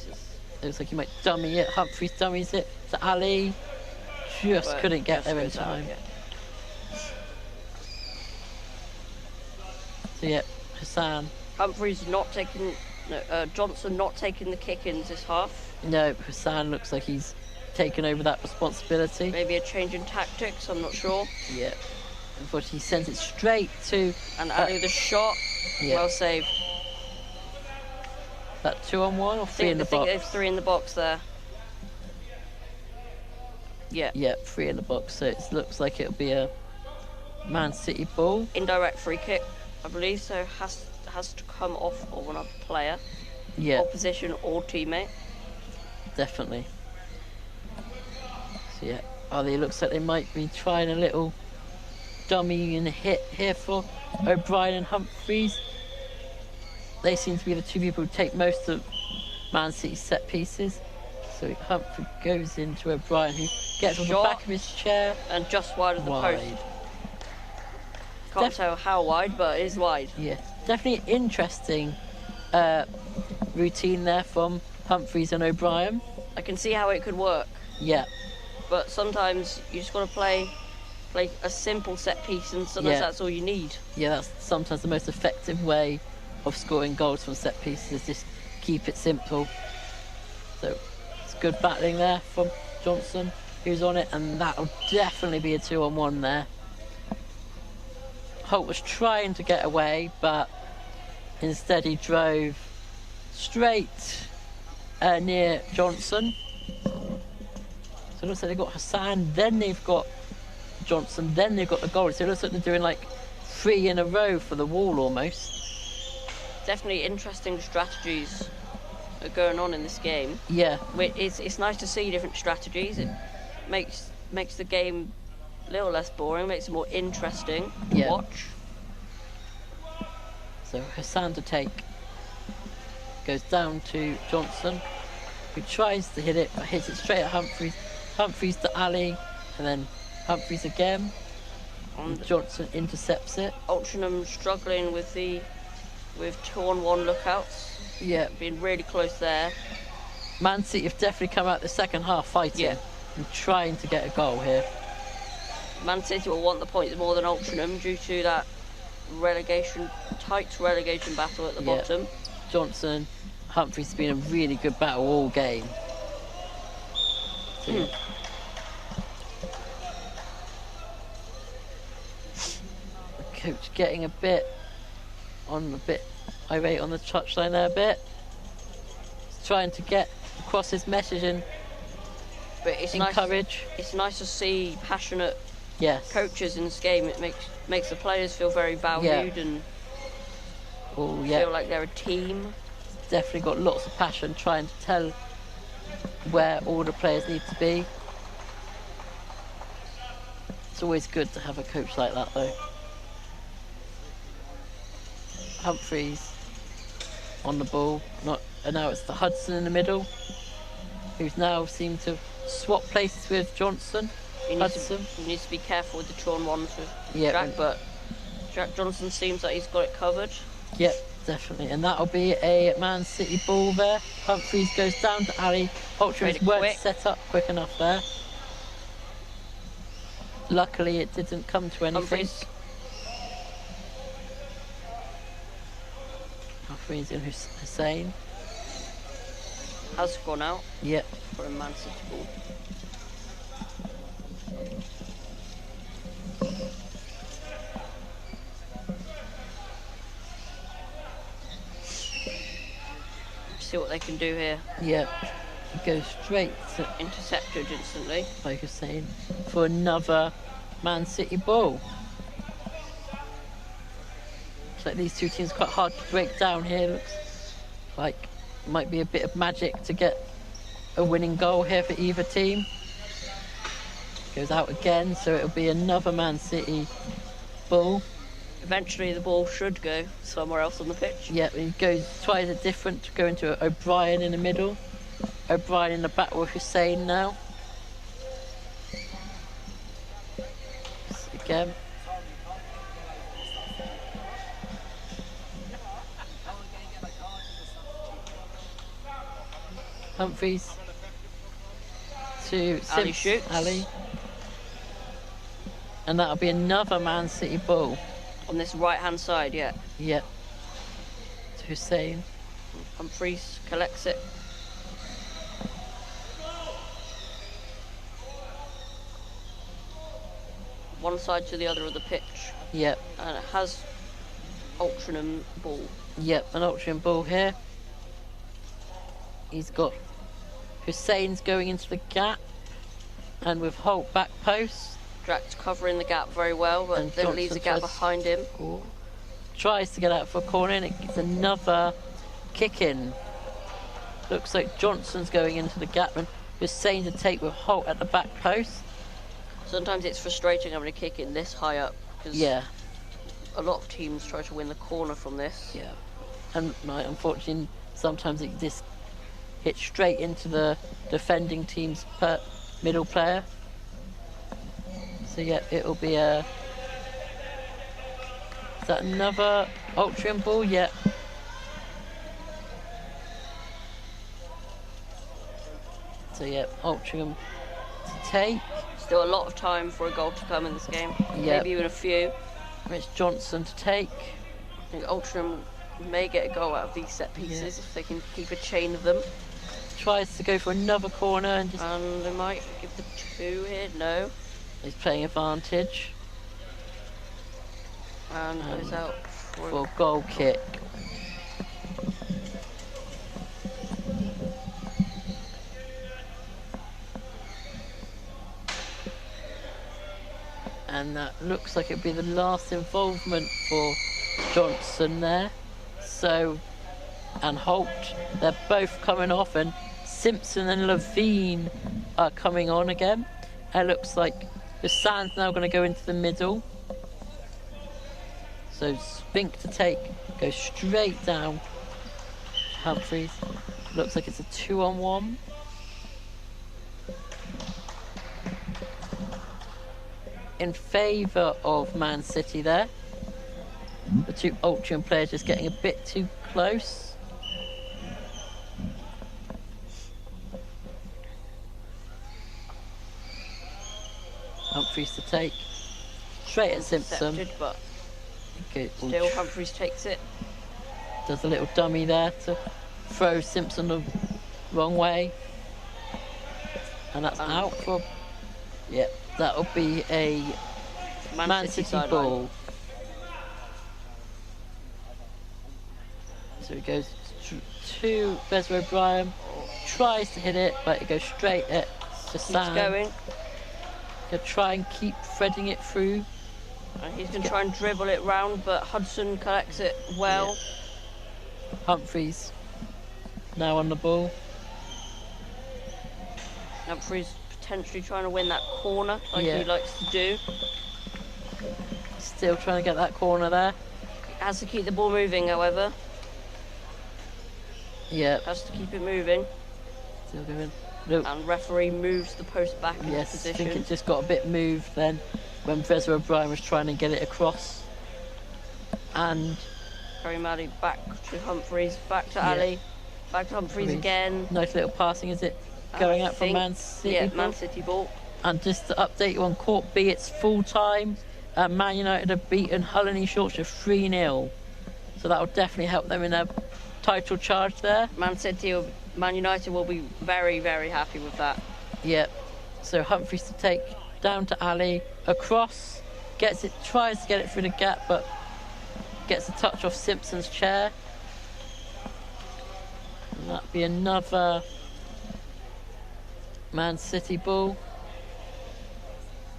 Looks like he might dummy it. Humphreys dummies it to Ali. Just couldn't get there in time. So yeah, Hassan.
Humphreys not taking... no, Johnson not taking the kick-ins this half.
No, Hassan looks like he's taken over that responsibility.
Maybe a change in tactics, I'm not sure.
Yeah. Unfortunately, he sends it straight to...
and Ali the shot. Yeah. Well saved.
That 2-on-1 or 3 in the box?
I think there's 3 in the box there. Yeah.
Yeah, 3 in the box. So it looks like it'll be a Man City ball.
Indirect free kick, I believe. So has to come off of another player.
Yeah.
Opposition or teammate.
Definitely. So yeah, it looks like they might be trying a little dummy and hit here for O'Brien and Humphreys. They seem to be the 2 people who take most of Man City's set pieces. So Humphrey goes into O'Brien, who gets on the back of his chair.
And just wide of the post. Can't tell how wide, but it is wide.
Yeah, definitely an interesting routine there from Humphreys and O'Brien.
I can see how it could work.
Yeah.
But sometimes you just got to play a simple set piece, and sometimes that's all you need. Yeah,
that's sometimes the most effective way of scoring goals from set pieces. Just keep it simple. So it's good battling there from Johnson, who's on it, and that'll definitely be a 2-on-1 there. Holt was trying to get away, but instead he drove straight near Johnson. So it looks like they've got Hassan, then they've got Johnson, then they've got the goal. So it looks like they're doing like 3 in a row for the wall almost.
Definitely interesting strategies are going on in this game.
Yeah.
It's nice to see different strategies. It makes the game a little less boring, makes it more interesting to watch.
So Hassan to take. Goes down to Johnson, who tries to hit it, but hits it straight at Humphreys. Humphreys to Ali, and then Humphreys again. And Johnson intercepts it.
Altrincham struggling with 2-on-1 lookouts.
Yeah.
Being really close there.
Man City have definitely come out the second half fighting and trying to get a goal here.
Man City will want the points more than Altrincham due to that tight relegation battle at the bottom.
Johnson, Humphreys has been a really good battle all game. So coach getting a bit irate on the touchline there a bit. He's trying to get across his message and
But it's
encourage.
It's nice to see passionate
Yes.
coaches in this game. It makes the players feel very valued and feel like they're a team.
Definitely got lots of passion trying to tell where all the players need to be. It's always good to have a coach like that though. Humphreys on the ball, and now it's the Hudson in the middle, who's now seemed to swap places with Johnson.
He needs to be careful with the Tron ones with Jack, but Jack Johnson seems like he's got it covered.
Yep, definitely. And that'll be a Man City ball there. Humphreys goes down to Ali. Altrincham weren't set up quick enough there. Luckily, it didn't come to anything. Humphreys and Hussein.
Has gone out.
Yep.
For a Man City ball. See what they can do here.
Yep. It goes straight to
intercepted instantly
by Hussein for another Man City ball. It's like these two teams are quite hard to break down here. Looks like it might be a bit of magic to get a winning goal here for either team. Goes out again, so it'll be another Man City ball.
Eventually the ball should go somewhere else on the pitch.
Yeah, he tries it different, going to O'Brien in the middle. O'Brien in the back with Hussein now. Again. Humphreys to
Ali shoots.
Ali. And that'll be another Man City ball.
On this right-hand side, yeah.
Yep. To Hussein.
Humphreys collects it. One side to the other of the pitch.
Yep.
And it has Altrincham ball.
Yep, an Altrincham ball here. He's got Hussein's going into the gap. And with Holt back post.
Drax covering the gap very well, but then it leaves a gap behind him.
Tries to get out for a corner and it gets another kick in. Looks like Johnson's going into the gap and Hussein to take with Holt at the back post.
Sometimes it's frustrating having a kick in this high up because a lot of teams try to win the corner from this.
Yeah, and unfortunately sometimes it just hits straight into the defending team's middle player. So yeah, it'll be is that another Altrincham ball? Yeah. So yeah, Altrincham to take.
Still a lot of time for a goal to come in this game. Maybe even a few.
It's Johnson to take.
I think Altrincham may get a goal out of these set pieces if they can keep a chain of them.
Tries to go for another corner and
they might give the two here. No.
He's playing advantage.
And goes out
for a goal kick. And that looks like it'll be the last involvement for Johnson there. So, and Holt, they're both coming off, and Simpson and Levine are coming on again. It looks like Hassan's now going to go into the middle. So Spink to take, go straight down. Humphreys. Looks like it's a 2-on-1. In favour of Man City there. The two Altrincham players just getting a bit too close. Humphreys to take. Straight at Simpson.
But
okay,
still Humphreys takes it.
Does a little dummy there to throw Simpson the wrong way. And that's out for... Yeah, that'll be a Man City ball. So it goes to Bezra O'Brien, tries to hit it, but it goes straight at the sand.
He's going.
He'll try and keep threading it through.
And he's going to try and dribble it round, but Hudson collects it well.
Yeah. Humphreys now on the ball.
Humphreys potentially trying to win that corner like
Yeah.
he likes to do.
Still trying to get that corner there.
Has to keep the ball moving, however.
Yeah.
Has to keep it moving.
Still going. Nope.
And referee moves the post back into
Yes, I
position.
think it just got a bit moved then when Bezra O'Brien was trying to get it across. And
Karim Ali back to Humphreys, back to
Yeah.
Ali, back to Humphreys again.
nice little passing, is it? Going
I
out from
think-
Man City.
Yeah,
ball?
Man City ball.
And just to update you on Court B, it's full time. Man United have beaten Hull and East Yorkshire 3-0. So that will definitely help them in their title charge there.
Man United will be very, very happy with that.
Yep. So Humphreys to take down to Ali, across, gets it, tries to get it through the gap, but gets a touch off Simpson's chair. And that'd be another Man City ball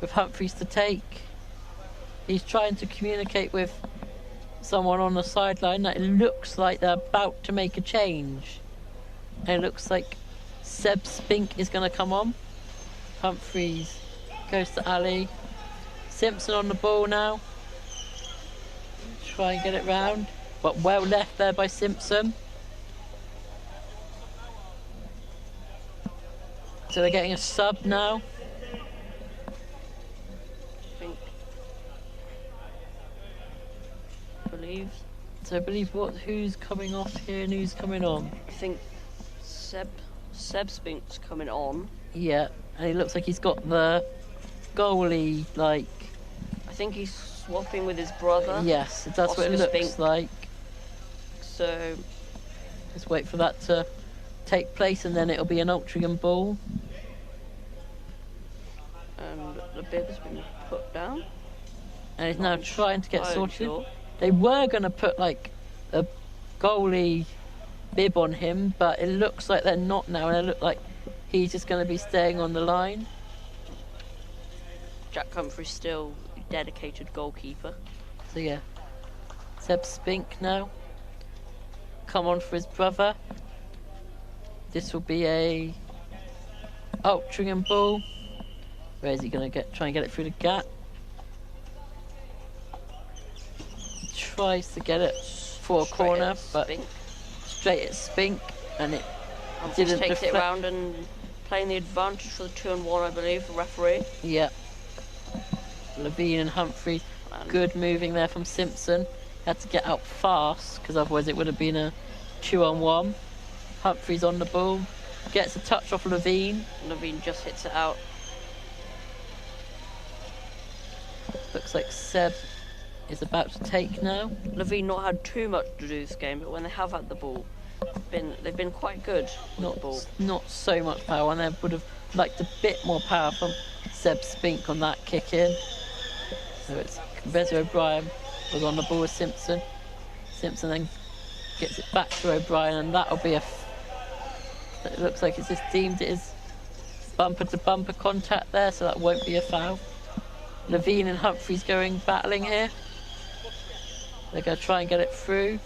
with Humphreys to take. He's trying to communicate with someone on the sideline that it looks like they're about to make a change. And it looks like Seb Spink is going to come on. Humphreys goes to Ali. Simpson on the ball now. Try and get it round. But well left there by Simpson. So they're getting a sub now. So I believe who's coming off here and who's coming on?
I think Seb Spink's coming on.
Yeah, and it looks like he's got the goalie, like...
I think he's swapping with his brother.
Yes, that's what it
Oscar
looks
Spink.
like.
So
Just wait for that to take place and then it'll be an Altrincham ball.
and the bib has been put down.
And he's now trying to get
I'm
sorted.
sure.
They were going to put like a goalie bib on him, but it looks like they're not now, and it looks like he's just going to be staying on the line.
Jack Humphrey's still a dedicated goalkeeper.
So yeah, Seb Spink now. Come on for his brother. This will be a Altrincham ball. Where is he going to try and get it through the gap? Tries to get it for a
Straight
corner,
at
but
Spink.
straight at Spink, and it
Humphreys
didn't
takes it
deflect.
round and playing the advantage for the 2-1, I believe, the referee.
Yeah. Levine and Humphreys.
And
Good moving there from Simpson. Had to get out fast because otherwise it would have been a 2-on-1. Humphreys on the ball. Gets a touch off Levine.
Levine just hits it out.
Looks like Seb is about to take now.
Levine not had too much to do this game, but when they have had the ball, they've been quite good with the ball.
Not so much power, and they would have liked a bit more power from Seb Spink on that kick in. So it's Bezra O'Brien was on the ball with Simpson. Simpson then gets it back to O'Brien, and that'll be it looks like it's just deemed it as bumper to bumper contact there, so that won't be a foul. Levine and Humphreys battling here. They're going to try and get it through.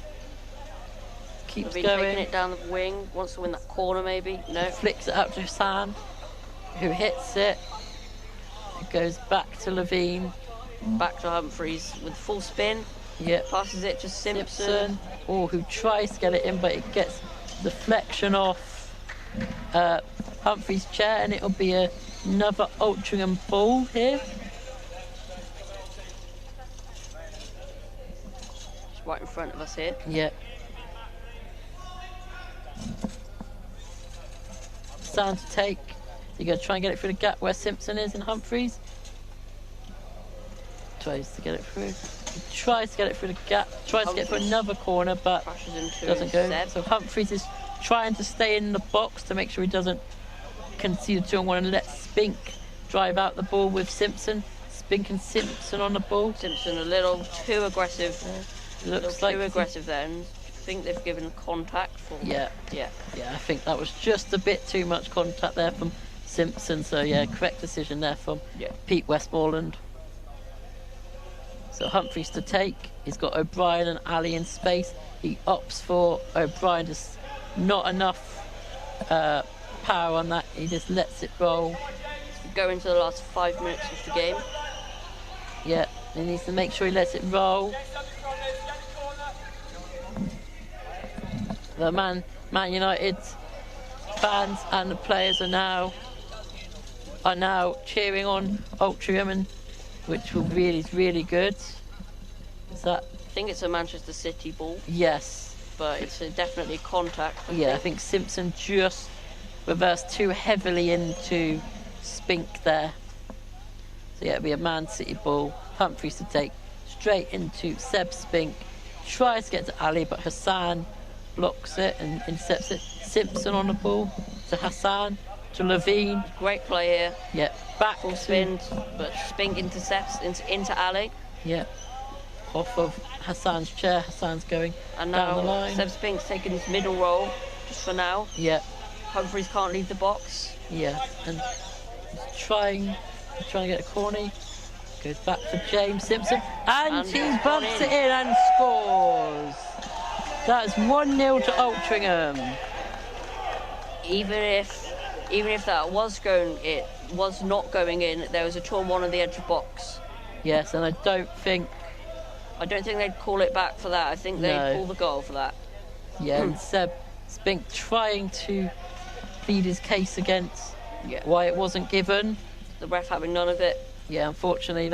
Keeps
Levine
going.
taking it down the wing, wants to win that corner maybe. No.
Flicks it out to Hassan, who hits it. It goes back to Levine.
Back to Humphreys with full spin.
Yep.
Passes it to Simpson.
Who tries to get it in, but it gets deflection off Humphreys' chair, and it'll be another Altrincham ball here.
It's right in front of us here.
Yep. Sound to take. You're going to try and get it through the gap where Simpson is and Humphreys. Tries to get it through. He tries to get it through the gap. Tries to get it for another corner, but
Crashes into
doesn't go.
Seb.
So Humphreys is trying to stay in the box to make sure he doesn't concede a 2-on-1 and let Spink drive out the ball with Simpson. Spink and Simpson on the ball.
Simpson a little too aggressive.
Looks
Too
like
aggressive there. And think they've given contact for.
Yeah.
Yeah.
Yeah, I think that was just a bit too much contact there from Simpson. So yeah, correct decision there from Pete Westmoreland. So Humphreys to take. He's got O'Brien and Ali in space. He opts for O'Brien. Just not enough power on that. He just lets it roll.
Go into the last 5 minutes of the game.
Yeah, he needs to make sure he lets it roll. The Man United fans and the players are now cheering on Altrincham, which will is really good. Is that?
I think it's a Manchester City ball.
Yes,
but it's definitely contact.
I think Simpson just reversed too heavily into Spink there. So yeah, it'll be a Man City ball. Humphreys to take straight into Seb Spink. Tries to get to Ali, but Hassan blocks it and intercepts it. Simpson on the ball to Hassan, to Levine.
Great play here.
Yeah, back
full spin, but Spink intercepts into Ali.
Yeah, off of Hassan's chair. Hassan's going
and
down
now
the line.
Seb Spink's taking his middle roll just for now.
Yeah.
Humphreys can't leave the box.
Yeah, and he's trying to get a corner. Goes back to James Simpson, and he bumps it in and scores. That's 1-0 to Altrincham.
Even if that was not going in, there was a torn one on the edge of box.
Yes, and I don't think
they'd call it back for that. I think they'd call the goal for that.
Yeah, and Seb Spink trying to plead his case against why it wasn't given.
The ref having none of it.
Yeah, unfortunately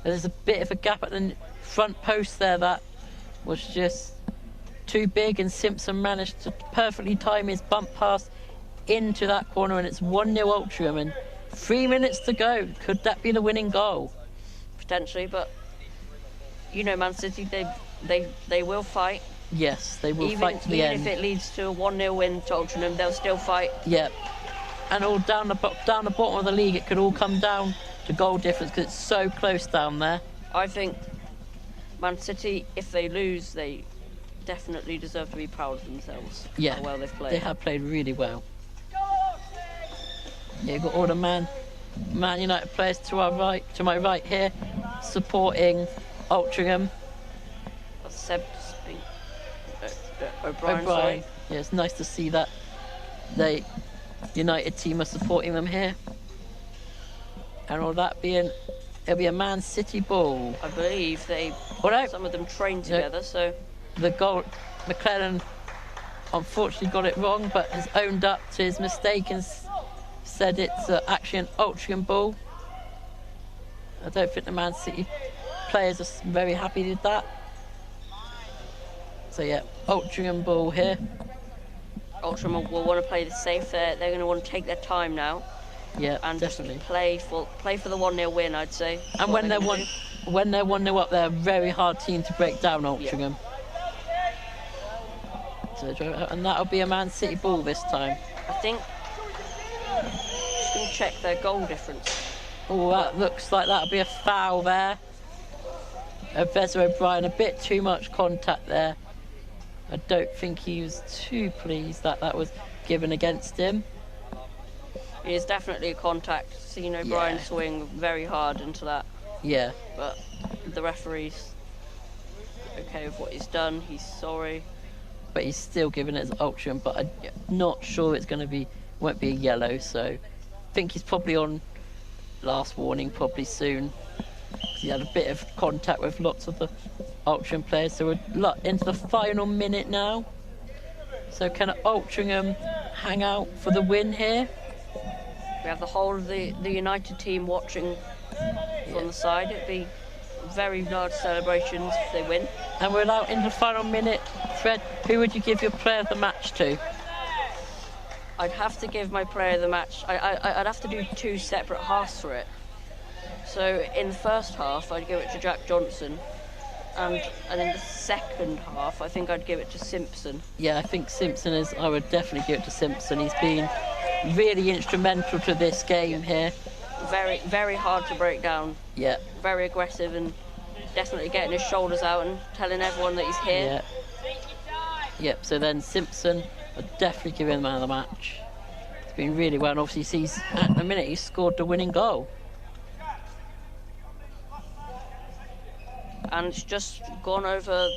there's a bit of a gap at the front post there that was just too big, and Simpson managed to perfectly time his bump pass into that corner, and it's 1-0 Altrincham and 3 minutes to go. Could that be the winning goal?
Potentially, but Man City, they will fight.
Yes, they will fight to the end.
Even if it leads to a 1-0 win to Altrincham, they'll still fight.
Yeah, and all down the bottom of the league, it could all come down to goal difference because it's so close down there.
I think Man City, if they lose, they definitely deserve to be proud of themselves.
Yeah,
how well they've played.
They have played really well. Yeah, you've got all the Man United players to my right here, supporting Altrincham.
Seb Spink, O'Brien.
Yeah, it's nice to see that the United team are supporting them here. And all that it'll be a Man City ball.
I believe some of them train together, so
the goal, McClellan unfortunately got it wrong, but has owned up to his mistake and said it's actually an Altrincham ball. I don't think the Man City players are very happy with that. So yeah, Altrincham ball here.
Altrincham will want to play the safe there. They're going to want to take their time now.
Yeah,
and
definitely
just play for the 1-0 win, I'd say.
And when they're 1-0 up, they're a very hard team to break down, Altrincham. Yeah. So, and that'll be a Man City ball this time.
I think. Just going to check their goal difference.
Oh, that looks like that'll be a foul there. Veza O'Brien, a bit too much contact there. I don't think he was too pleased that was given against him.
It is definitely a contact. Seen O'Brien swing very hard into that.
Yeah.
But the referee's okay with what he's done. He's sorry.
But he's still giving it as Altrincham, but I'm not sure won't be a yellow, so I think he's probably on last warning probably soon. He had a bit of contact with lots of the Altrincham players, so we're into the final minute now. So can Altrincham hang out for the win here?
We have the whole of the United team watching from the side. It'd be very large celebrations if they win.
And we're now in the final minute. Fred, who would you give your player of the match to?
I'd have to give my player of the match. I'd have to do two separate halves for it. So in the first half, I'd give it to Jack Johnson. And in the second half, I think I'd give it to Simpson.
Yeah, I think Simpson I would definitely give it to Simpson. He's been really instrumental to this game here.
Very, very hard to break down.
Yeah.
Very aggressive and definitely getting his shoulders out and telling everyone that he's here.
Yeah. Yep, so then Simpson will definitely give him the man of the match. It's been really well, and obviously at the minute he's scored the winning goal.
And it's just gone over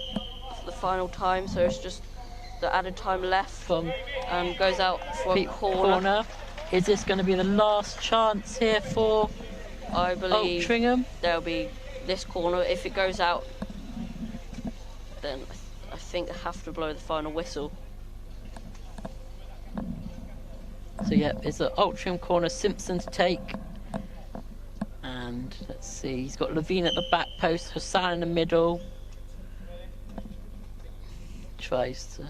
the final time, so it's just the added time left and goes out for a corner.
Is this going to be the last chance here for
I believe
Altrincham?
There'll be this corner. If it goes out, then I think they have to blow the final whistle.
So yeah, it's an Altrincham corner, Simpson to take. And let's see, he's got Levine at the back post, Hassan in the middle. Tries to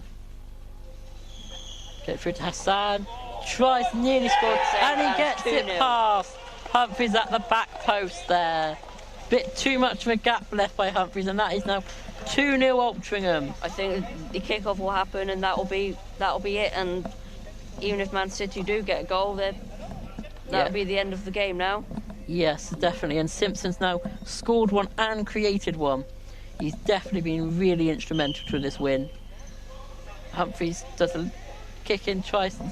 get through to Hassan. Tries, nearly scored, and he gets it past. Humphries at the back post there. Bit too much of a gap left by Humphries, and that is now 2-0 Altrincham.
I think the kick-off will happen, and that'll be it. And even if Man City do get a goal, that'll be the end of the game now.
Yes, definitely. And Simpson's now scored one and created one. He's definitely been really instrumental to this win. Humphries does a kick in, tries to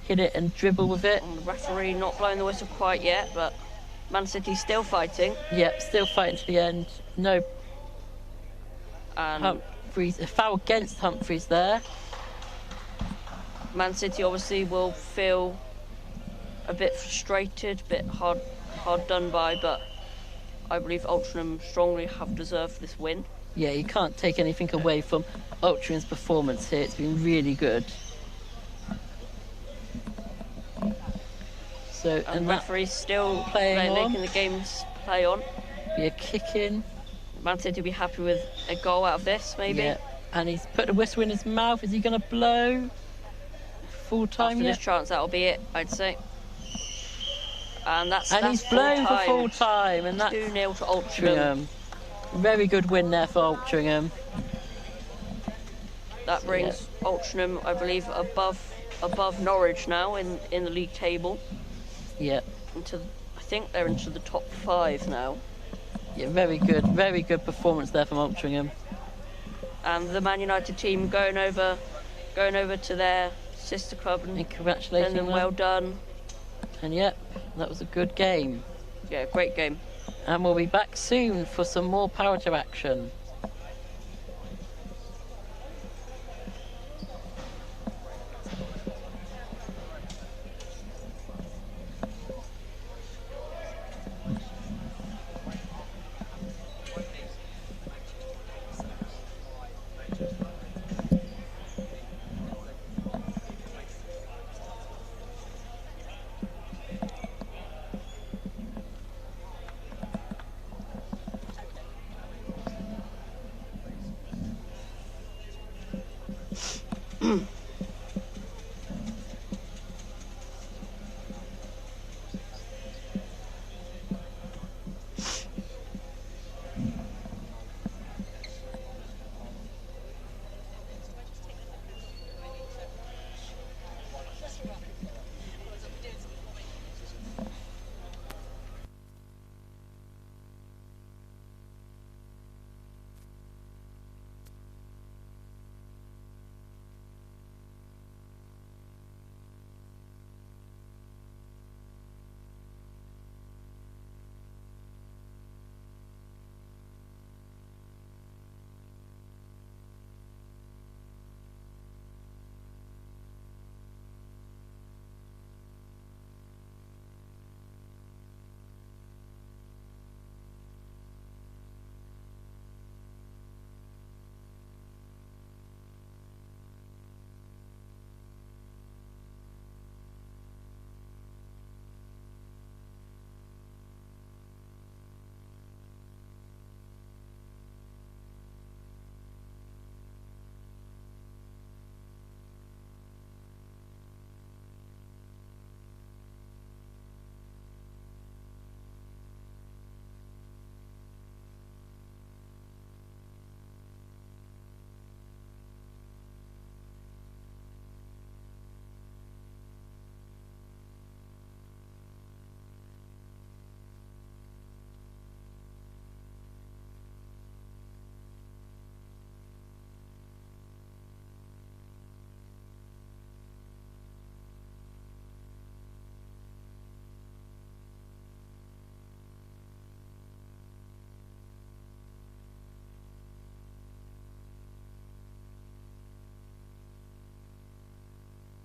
hit it and dribble with it.
And the referee not blowing the whistle quite yet, but Man City's still fighting.
Yep, still fighting to the end. No.
And
Humphries, a foul against Humphries there.
Man City obviously will feel a bit frustrated, a bit hard done by, but I believe Altrincham strongly have deserved this win.
Yeah, you can't take anything away from Altringham's performance here. It's been really good. So,
and referee's still making the games play on.
Be a kick in.
Man City will be happy with a goal out of this, maybe.
Yeah, and he's put a whistle in his mouth. Is he going to blow? Full time
After
yet?
this chance, that'll be it, I'd say. And
he's blown for full time, and that's
2-0 to Altrincham.
Very good win there for Altrincham.
That brings Altrincham, I believe, above Norwich now in the league table.
Yeah.
I think they're into the top 5 now.
Yeah, very good performance there from Altrincham.
And the Man United team going over to their sister club and
congratulating them.
Well done.
And yeah, that was a good game.
Yeah, great game.
And we'll be back soon for some more Powerchair action.